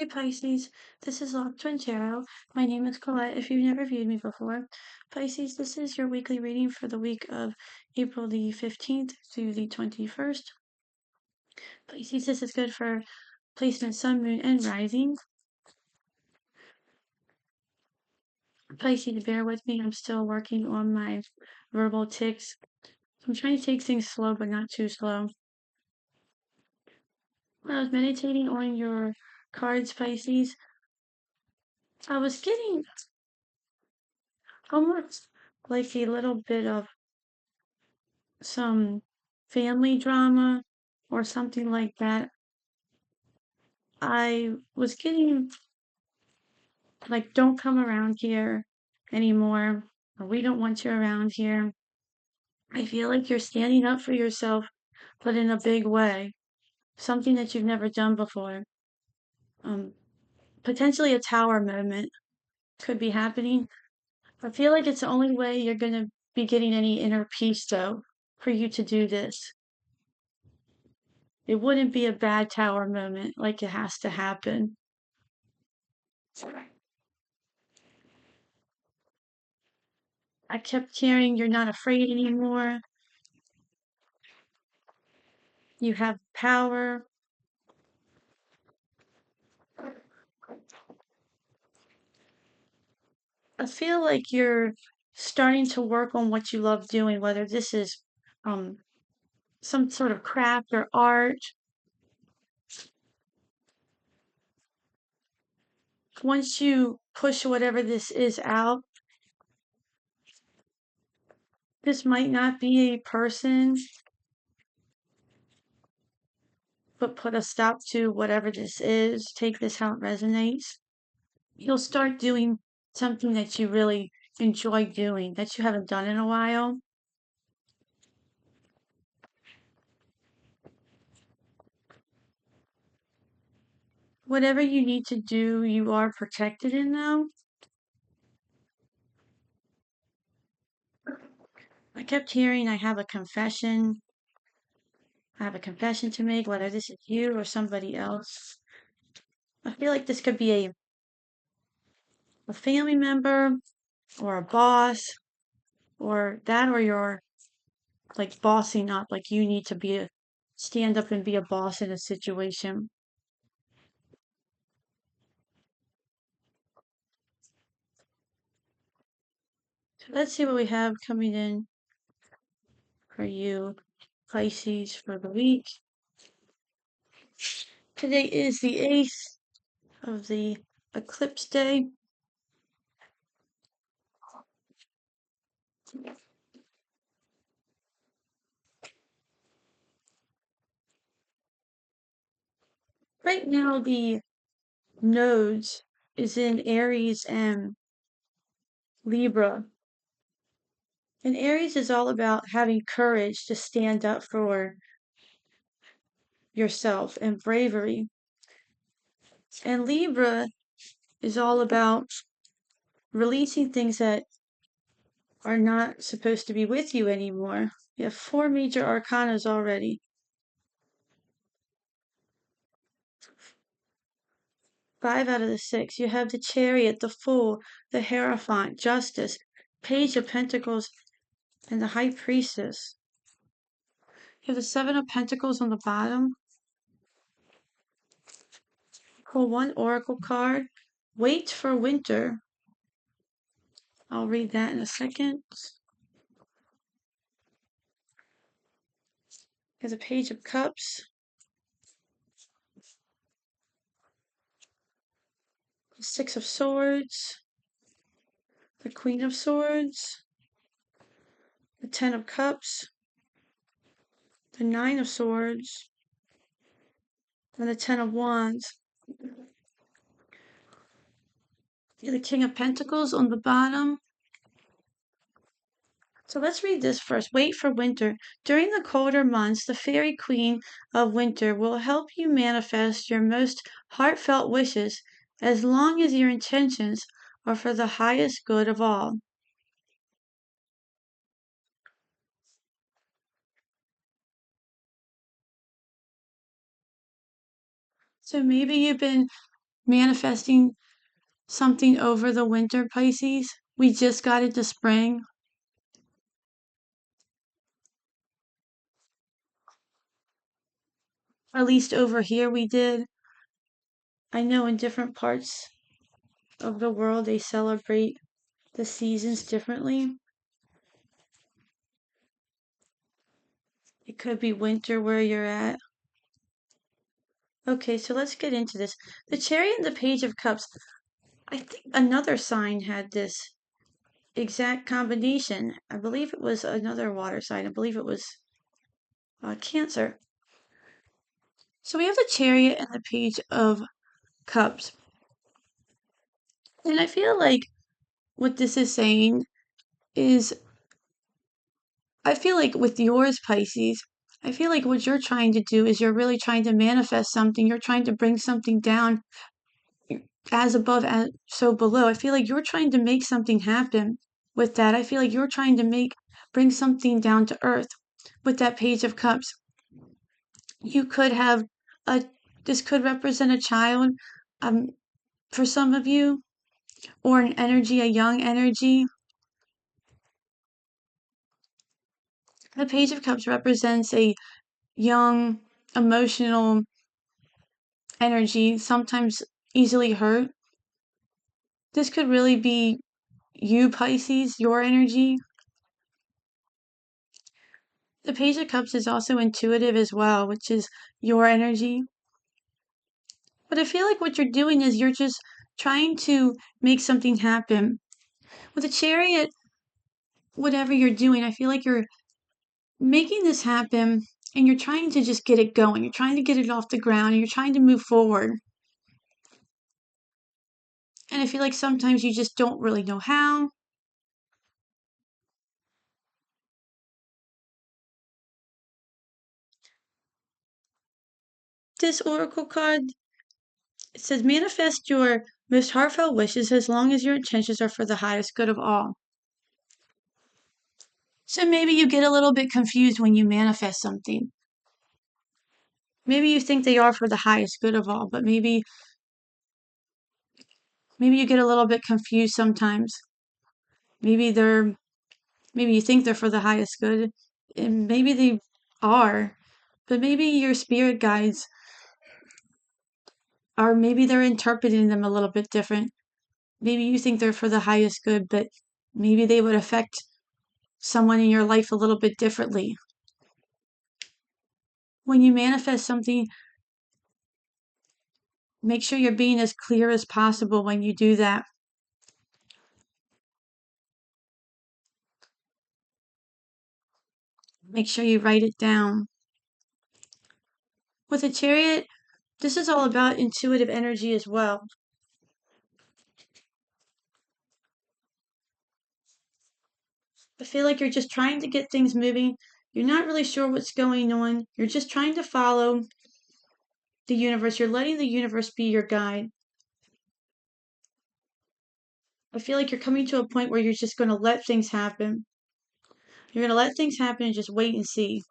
Hey Pisces, this is Locked Twin Tarot. My name is Colette if you've never viewed me before. Pisces, this is your weekly reading for the week of April the 15th through the 21st. Pisces, this is good for placement, sun, moon, and rising. Pisces, bear with me. I'm still working on my verbal tics. I'm trying to take things slow, but not too slow. When I was meditating on your cards, Pisces, I was getting almost like a little bit of some family drama or something like that. I was getting like, don't come around here anymore, or we don't want you around here. I feel like you're standing up for yourself, but in a big way, something that you've never done before. Um, Potentially a tower moment could be happening. I feel like it's the only way you're going to be getting any inner peace, though, for you to do this. It wouldn't be a bad tower moment like it has to happen. I kept hearing you're not afraid anymore. You have power. I feel like you're starting to work on what you love doing, whether this is um, some sort of craft or art. Once you push whatever this is out, this might not be a person, but put a stop to whatever this is. Take this how it resonates. You'll start doing something that you really enjoy doing that you haven't done in a while. Whatever you need to do, you are protected in now. I kept hearing I have a confession. I have a confession to make, whether this is you or somebody else. I feel like this could be a family member or a boss or that, or you're like bossing up, like you need to stand up and be a boss in a situation. So let's see what we have coming in for you, Pisces, for the week. Today is the 8th of the eclipse day. Right now, the nodes is in Aries and Libra. And Aries is all about having courage to stand up for yourself and bravery. And Libra is all about releasing things that are not supposed to be with you anymore. You have 4 major arcanas already. 5 out of the 6. You have the Chariot, the Fool, the Hierophant, Justice, Page of Pentacles, and the High Priestess. You have the 7 of Pentacles on the bottom. Pull one Oracle card. Wait for Winter. I'll read that in a second. There's a Page of Cups. The 6 of Swords. The Queen of Swords. The 10 of Cups. The 9 of Swords. And the 10 of Wands. The King of Pentacles on the bottom. So let's read this first. Wait for winter. During the colder months, the fairy queen of winter will help you manifest your most heartfelt wishes as long as your intentions are for the highest good of all. So maybe you've been manifesting something over the winter, Pisces. We just got into spring. At least over here we did. I know in different parts of the world they celebrate the seasons differently. It could be winter where you're at. Okay, so let's get into this. The Chariot and the Page of Cups. I think another sign had this exact combination. I believe it was another water sign. I believe it was Cancer. So we have the Chariot and the Page of Cups. And I feel like what this is saying is, I feel like with yours, Pisces, I feel like what you're trying to do is you're really trying to manifest something. You're trying to bring something down as above, as so below. I feel like you're trying to make something happen with that. I feel like you're trying to bring something down to earth with that Page of Cups. You could have a, this could represent a child, um, for some of you, or an energy, a young energy. The Page of Cups represents a young, emotional energy, sometimes easily hurt. This could really be you, Pisces, your energy. The Page of Cups is also intuitive as well, which is your energy. But I feel like what you're doing is you're just trying to make something happen. With a Chariot, whatever you're doing, I feel like you're making this happen and you're trying to just get it going. You're trying to get it off the ground and you're trying to move forward. And I feel like sometimes you just don't really know how. This oracle card, it says manifest your most heartfelt wishes as long as your intentions are for the highest good of all. So maybe you get a little bit confused when you manifest something. Maybe you think they are for the highest good of all, but maybe you get a little bit confused sometimes. Maybe maybe you think they're for the highest good, and maybe they are, but maybe your spirit guides are, maybe they're interpreting them a little bit different. Maybe you think they're for the highest good, but maybe they would affect someone in your life a little bit differently. When you manifest something, make sure you're being as clear as possible when you do that. Make sure you write it down. With a Chariot, this is all about intuitive energy as well. I feel like you're just trying to get things moving. You're not really sure what's going on. You're just trying to follow the universe. You're letting the universe be your guide. I feel like you're coming to a point where you're just going to let things happen. You're going to let things happen and just wait and see.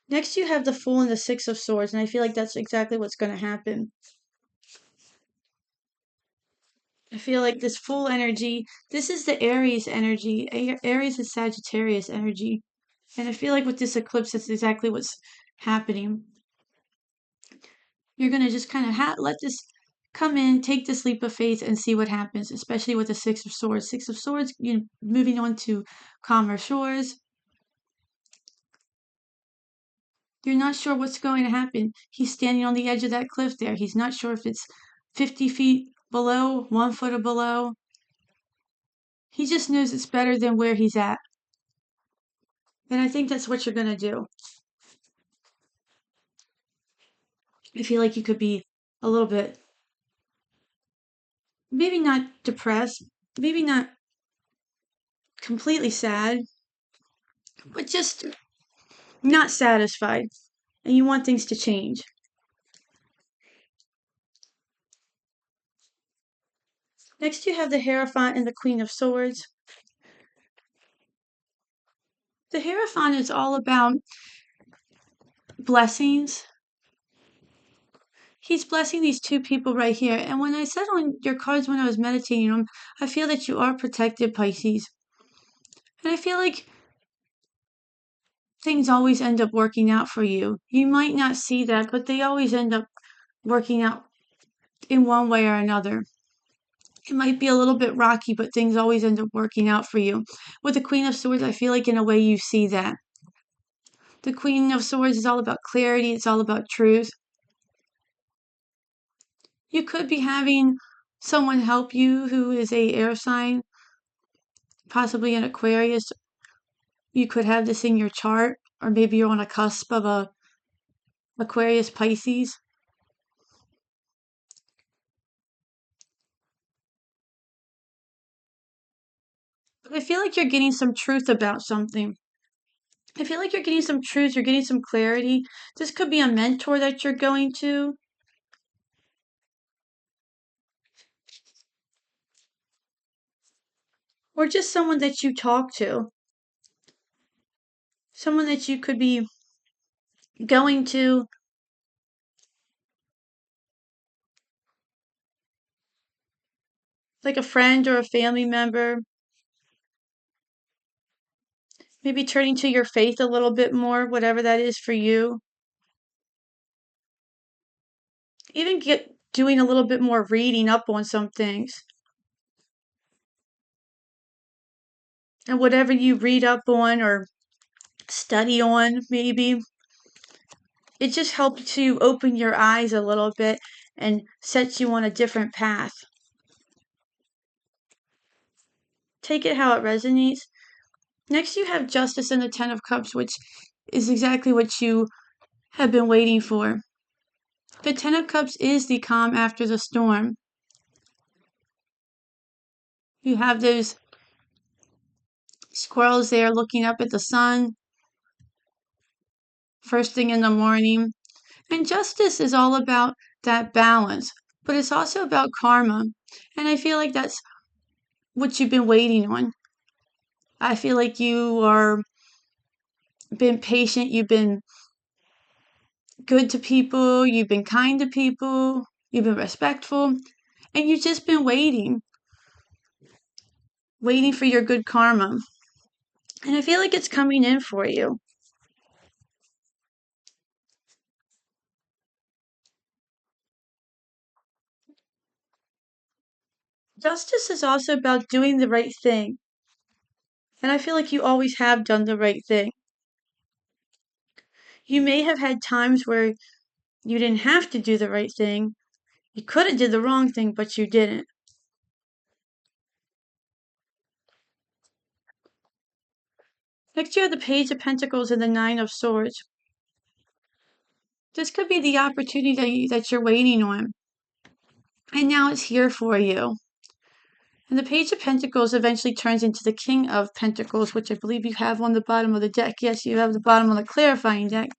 Next, you have the Fool and the Six of Swords, and I feel like that's exactly what's going to happen. I feel like this Fool energy, this is the Aries energy. Aries is Sagittarius energy. And I feel like with this eclipse, that's exactly what's happening. You're going to just kind of let this come in, take this leap of faith, and see what happens, especially with the Six of Swords. Six of Swords, you know, moving on to calmer shores. You're not sure what's going to happen. He's standing on the edge of that cliff there. He's not sure if it's 50 feet below, 1 foot or below. He just knows it's better than where he's at. And I think that's what you're going to do. I feel like you could be a little bit, maybe not depressed, maybe not completely sad, but just not satisfied. And you want things to change. Next, you have the Hierophant and the Queen of Swords. The Hierophant is all about blessings. He's blessing these two people right here. And when I said on your cards when I was meditating on them, I feel that you are protected, Pisces. And I feel like things always end up working out for you. You might not see that, but they always end up working out in one way or another. It might be a little bit rocky, but things always end up working out for you. With the Queen of Swords, I feel like in a way you see that. The Queen of Swords is all about clarity, it's all about truth. You could be having someone help you who is a air sign, possibly an Aquarius. You could have this in your chart, or maybe you're on a cusp of a Aquarius Pisces. But I feel like you're getting some truth about something. I feel like you're getting some truth, you're getting some clarity. This could be a mentor that you're going to, or just someone that you talk to. Someone that you could be going to, like a friend or a family member. Maybe turning to your faith a little bit more, whatever that is for you. Even get doing a little bit more reading up on some things. And whatever you read up on or study on, maybe, it just helps you open your eyes a little bit and sets you on a different path. Take it how it resonates. Next, you have Justice and the Ten of Cups, which is exactly what you have been waiting for. The Ten of Cups is the calm after the storm. You have those squirrels there looking up at the sun first thing in the morning. And justice is all about that balance, but it's also about karma. And I feel like that's what you've been waiting on. I feel like you are been patient, you've been good to people, you've been kind to people, you've been respectful, and you've just been waiting for your good karma. And I feel like it's coming in for you. Justice is also about doing the right thing. And I feel like you always have done the right thing. You may have had times where you didn't have to do the right thing. You could have did the wrong thing, but you didn't. Next, you have the Page of Pentacles and the Nine of Swords. This could be the opportunity that you're waiting on. And now it's here for you. And the Page of Pentacles eventually turns into the King of Pentacles, which I believe you have on the bottom of the deck. Yes, you have the bottom of the clarifying deck.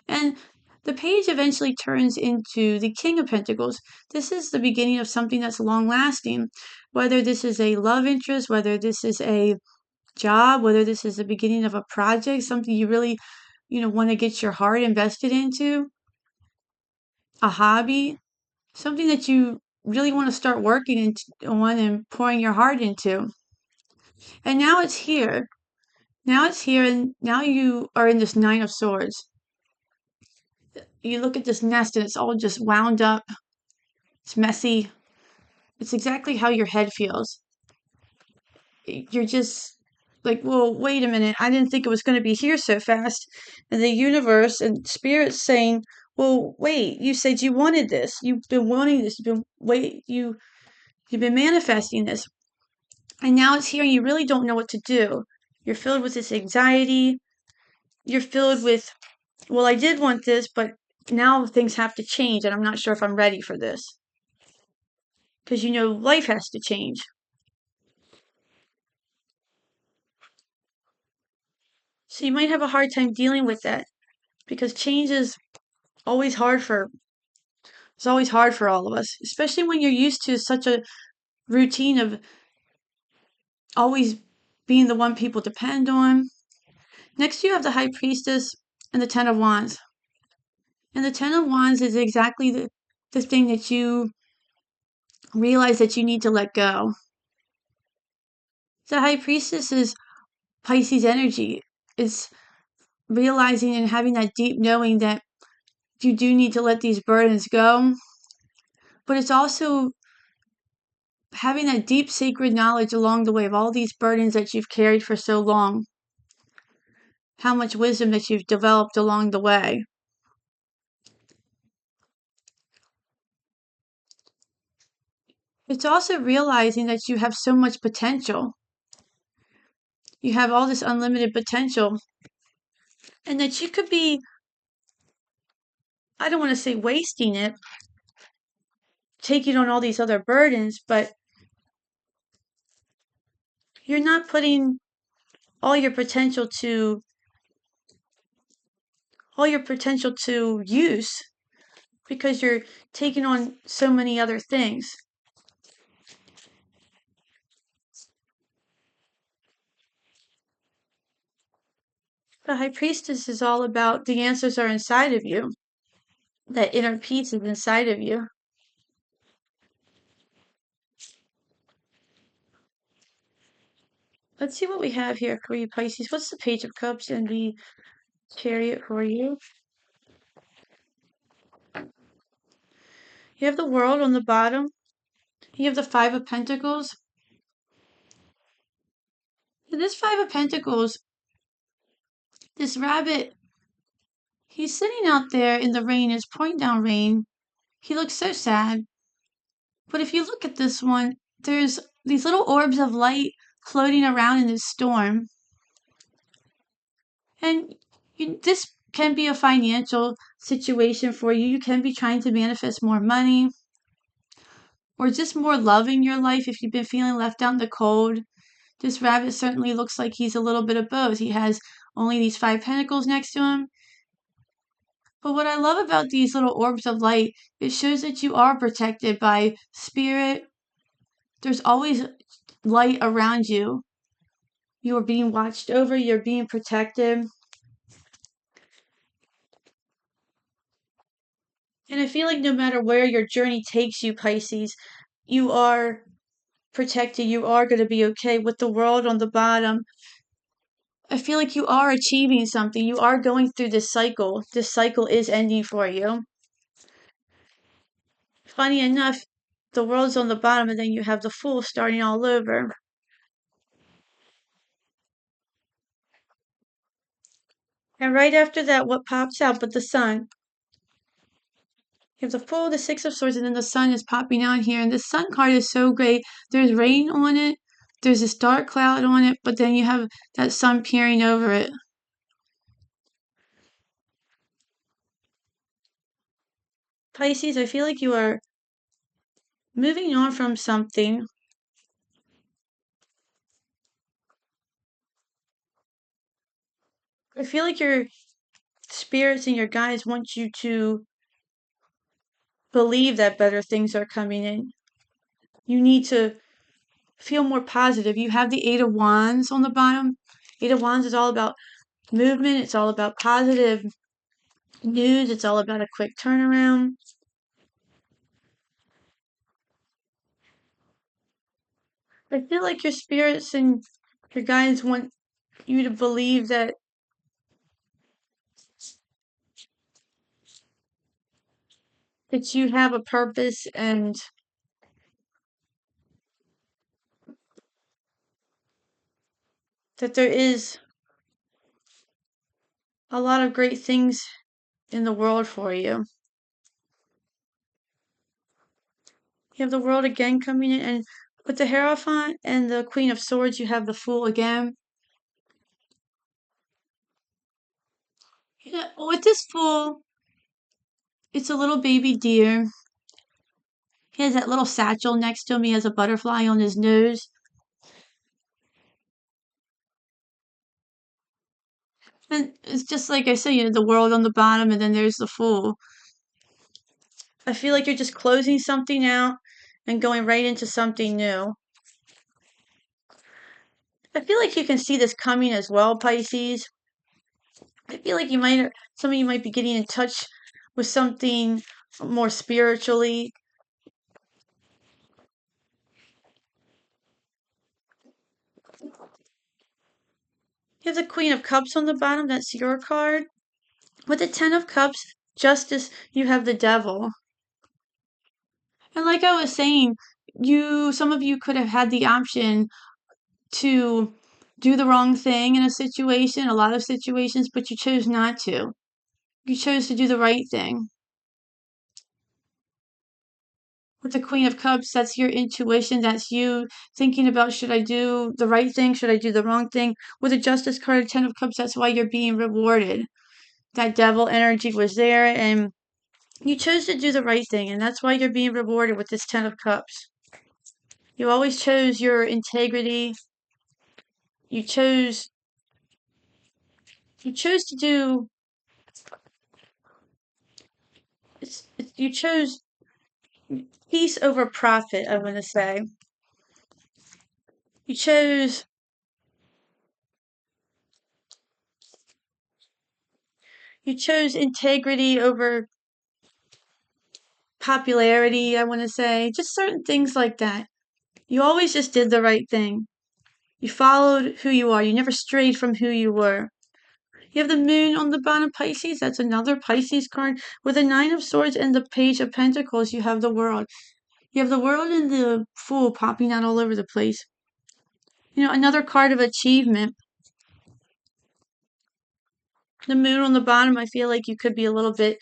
And the page eventually turns into the King of Pentacles. This is the beginning of something that's long lasting. Whether this is a love interest, whether this is a job, whether this is the beginning of a project, something you really, want to get your heart invested into, a hobby, something that you really want to start working on and pouring your heart into. And now it's here. Now it's here, and now you are in this Nine of Swords. You look at this nest, and it's all just wound up. It's messy. It's exactly how your head feels. You're just like, well, wait a minute. I didn't think it was going to be here so fast. And the universe and spirit's saying, well, wait, you said you wanted this. You've been wanting this. You've been manifesting this. And now it's here and you really don't know what to do. You're filled with this anxiety. You're filled with, well, I did want this, but now things have to change and I'm not sure if I'm ready for this. Because life has to change. So you might have a hard time dealing with that because change is always hard for it's always hard for all of us, especially when you're used to such a routine of always being the one people depend on. Next, you have the High Priestess and the Ten of Wands. And the Ten of Wands is exactly the thing that you realize that you need to let go. The High Priestess is Pisces energy. It's realizing and having that deep knowing that you do need to let these burdens go. But it's also having that deep sacred knowledge along the way of all these burdens that you've carried for so long. How much wisdom that you've developed along the way. It's also realizing that you have so much potential. You have all this unlimited potential. And that you could be, I don't want to say wasting it, taking on all these other burdens, but you're not putting all your potential to use because you're taking on so many other things. The High Priestess is all about the answers are inside of you. That inner peace is inside of you. Let's see what we have here for you, Pisces. What's the Page of Cups and the Chariot for you? You have the World on the bottom. You have the Five of Pentacles. And this Five of Pentacles, this rabbit, he's sitting out there in the rain. It's pouring down rain. He looks so sad. But if you look at this one, there's these little orbs of light floating around in this storm. And this can be a financial situation for you. You can be trying to manifest more money or just more love in your life if you've been feeling left out in the cold. This rabbit certainly looks like he's a little bit of both. He has only these Five Pentacles next to him. But what I love about these little orbs of light, it shows that you are protected by spirit. There's always light around you. You are being watched over. You're being protected. And I feel like no matter where your journey takes you, Pisces, you are protected. You are going to be okay. With the World on the bottom, I feel like you are achieving something. You are going through this cycle. This cycle is ending for you. Funny enough, the World's on the bottom and then you have the Fool starting all over. And right after that, what pops out but the Sun? You have the Fool, the Six of Swords, and then the Sun is popping out here. And the Sun card is so great. There's rain on it. There's this dark cloud on it, but then you have that Sun peering over it. Pisces, I feel like you are moving on from something. I feel like your spirits and your guides want you to believe that better things are coming in. You need to feel more positive. You have the Eight of Wands on the bottom. Eight of Wands is all about movement. It's all about positive news. It's all about a quick turnaround. I feel like your spirits and your guides want you to believe that you have a purpose and that there is a lot of great things in the world for you. You have the World again coming in, and with the Hierophant and the Queen of Swords, you have the Fool again. Yeah, with this Fool, it's a little baby deer. He has that little satchel next to him. He has a butterfly on his nose. And it's just like I said, the World on the bottom, and then there's the Fool. I feel like you're just closing something out and going right into something new. I feel like you can see this coming as well, Pisces. I feel like some of you might be getting in touch with something more spiritually. You have the Queen of Cups on the bottom, that's your card. With the Ten of Cups, Justice, you have the Devil. And like I was saying, some of you could have had the option to do the wrong thing in a situation, a lot of situations, but you chose not to. You chose to do the right thing. With the Queen of Cups, that's your intuition. That's you thinking about, should I do the right thing? Should I do the wrong thing? With the Justice card, Ten of Cups, that's why you're being rewarded. That devil energy was there, and you chose to do the right thing, and that's why you're being rewarded with this Ten of Cups. You always chose your integrity. You chose to do you chose peace over profit, I'm going to say. You chose integrity over popularity, I want to say. Just certain things like that. You always just did the right thing. You followed who you are. You never strayed from who you were. You have the moon on the bottom, Pisces. That's another Pisces card. With the Nine of Swords and the Page of Pentacles, you have the World. You have the World and the Fool popping out all over the place. Another card of achievement. The moon on the bottom, I feel like you could be a little bit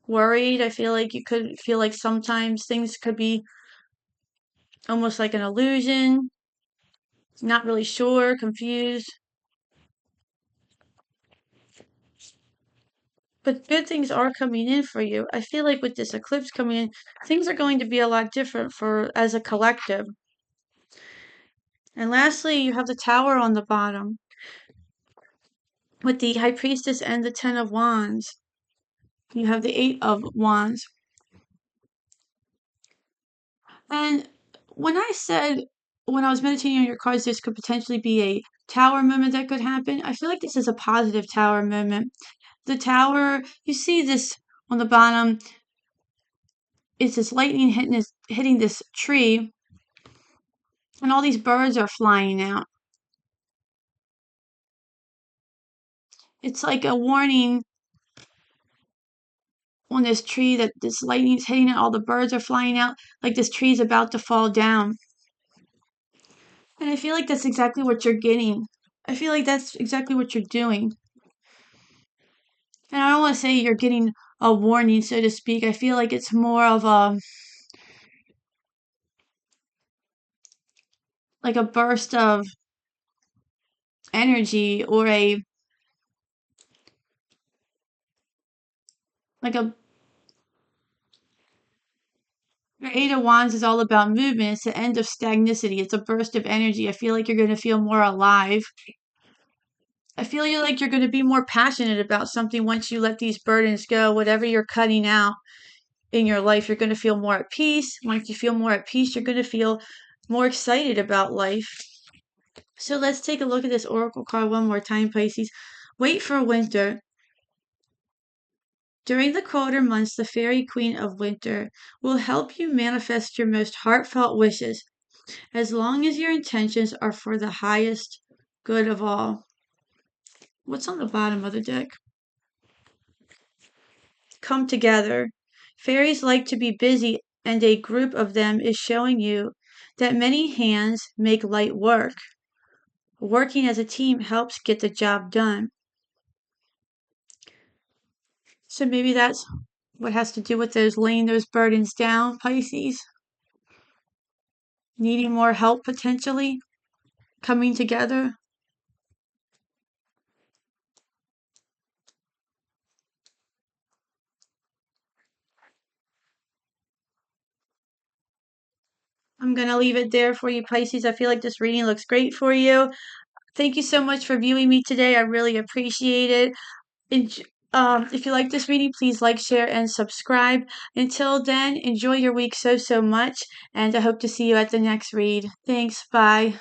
worried. I feel like you could feel like sometimes things could be almost like an illusion. Not really sure, confused. But good things are coming in for you. I feel like with this eclipse coming in, things are going to be a lot different as a collective. And lastly, you have the Tower on the bottom with the High Priestess and the Ten of Wands. You have the Eight of Wands. And when I was meditating on your cards, this could potentially be a tower moment that could happen, I feel like this is a positive tower moment. The tower, you see this on the bottom, it's this lightning hitting this tree, and all these birds are flying out. It's like a warning on this tree that this lightning's hitting it, all the birds are flying out, like this tree's about to fall down. And I feel like that's exactly what you're getting. I feel like that's exactly what you're doing. And I don't want to say you're getting a warning, so to speak. I feel like it's more of a burst of energy, or your Eight of Wands is all about movement. It's the end of stagnicity. It's a burst of energy. I feel like you're going to feel more alive. I feel like you're going to be more passionate about something once you let these burdens go. Whatever you're cutting out in your life, you're going to feel more at peace. Once you feel more at peace, you're going to feel more excited about life. So let's take a look at this oracle card one more time, Pisces. Wait for winter. During the colder months, the fairy queen of winter will help you manifest your most heartfelt wishes, as long as your intentions are for the highest good of all. What's on the bottom of the deck? Come together. Fairies like to be busy, and a group of them is showing you that many hands make light work. Working as a team helps get the job done. So maybe that's what has to do with laying those burdens down, Pisces. Needing more help potentially, coming together. I'm going to leave it there for you, Pisces. I feel like this reading looks great for you. Thank you so much for viewing me today. I really appreciate it. If you like this reading, please like, share, and subscribe. Until then, enjoy your week so much, and I hope to see you at the next read. Thanks. Bye.